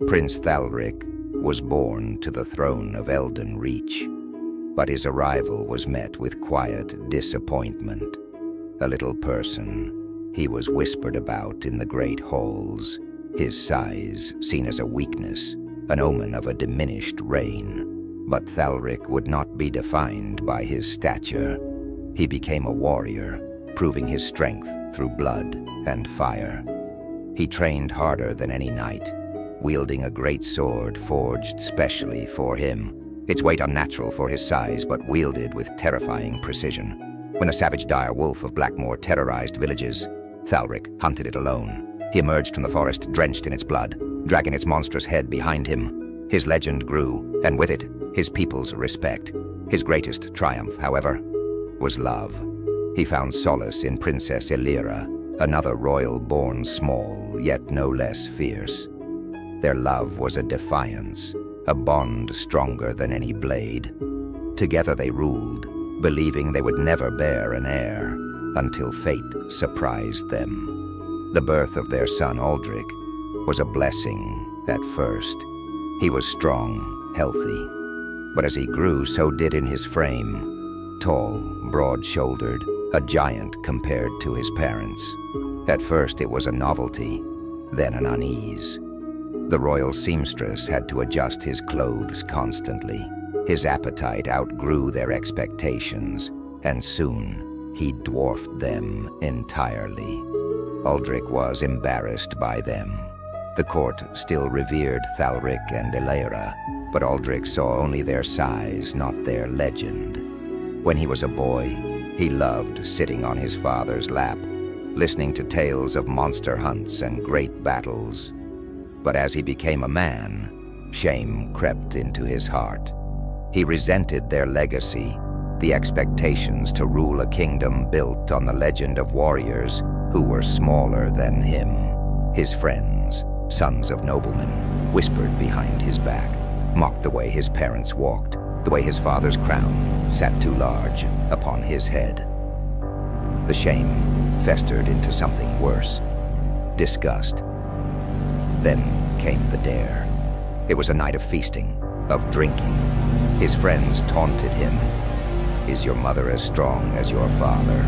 Prince Thalric was born to the throne of Elden Reach, but his arrival was met with quiet disappointment. A little person, he was whispered about in the great halls, his size seen as a weakness, an omen of a diminished reign. But Thalric would not be defined by his stature. He became a warrior, proving his strength through blood and fire. He trained harder than any knight, wielding a great sword forged specially for him, its weight unnatural for his size but wielded with terrifying precision. When the savage dire wolf of Blackmoor terrorized villages, Thalric hunted it alone. He emerged from the forest drenched in its blood, dragging its monstrous head behind him. His legend grew, and with it, his people's respect. His greatest triumph, however, was love. He found solace in Princess Illyra, another royal born small, yet no less fierce. Their love was a defiance, a bond stronger than any blade. Together they ruled, believing they would never bear an heir, until fate surprised them. The birth of their son Aldric was a blessing at first. He was strong, healthy, but as he grew, so did in his frame. Tall, broad-shouldered, a giant compared to his parents. At first it was a novelty, then an unease. The royal seamstress had to adjust his clothes constantly. His appetite outgrew their expectations, and soon he dwarfed them entirely. Aldric was embarrassed by them. The court still revered Thalric and Illyra, but Aldric saw only their size, not their legend. When he was a boy, he loved sitting on his father's lap, listening to tales of monster hunts and great battles. But as he became a man, shame crept into his heart. He resented their legacy, the expectations to rule a kingdom built on the legend of warriors who were smaller than him. His friends, sons of noblemen, whispered behind his back, mocked the way his parents walked, the way his father's crown sat too large upon his head. The shame festered into something worse, disgust. Then came the dare. It was a night of feasting, of drinking. His friends taunted him. "Is your mother as strong as your father?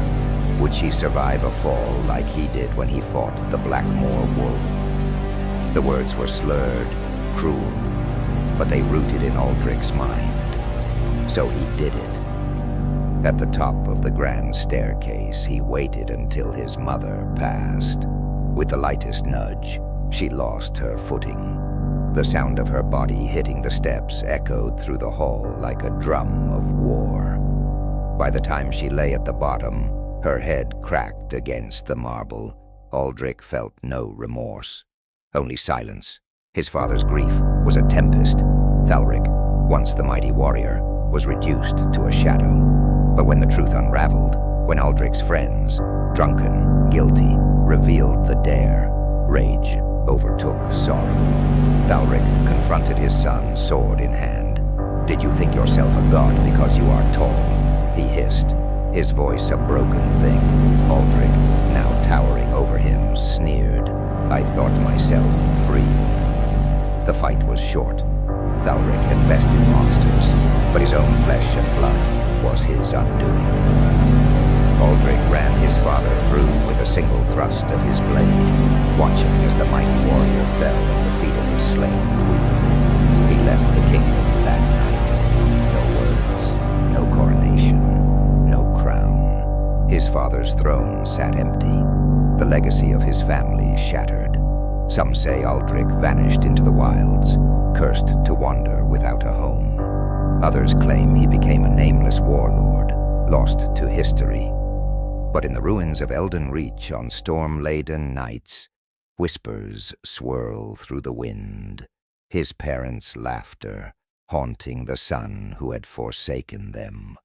Would she survive a fall like he did when he fought the Blackmoor wolf?" The words were slurred, cruel, but they rooted in Aldric's mind. So he did it. At the top of the grand staircase, he waited until his mother passed. With the lightest nudge, she lost her footing. The sound of her body hitting the steps echoed through the hall like a drum of war. By the time she lay at the bottom, her head cracked against the marble. Aldric felt no remorse, only silence. His father's grief was a tempest. Thalric, once the mighty warrior, was reduced to a shadow. But when the truth unraveled, when Aldric's friends, drunken, guilty, revealed the dare, rage overtook sorrow. Thalric confronted his son, sword in hand. "Did you think yourself a god because you are tall?" he hissed, his voice a broken thing. Aldric, now towering over him, sneered, "I thought myself free." The fight was short. Thalric had bested monsters, but his own flesh and blood was his undoing. Aldric ran his father through with a single thrust of his blade, watching as the mighty warrior fell at the feet of his slain queen. He left the kingdom that night. No words, no coronation, no crown. His father's throne sat empty, the legacy of his family shattered. Some say Aldric vanished into the wilds, cursed to wander without a home. Others claim he became a nameless warlord, lost to history. But in the ruins of Elden Reach on storm-laden nights, whispers swirl through the wind, his parents' laughter haunting the son who had forsaken them.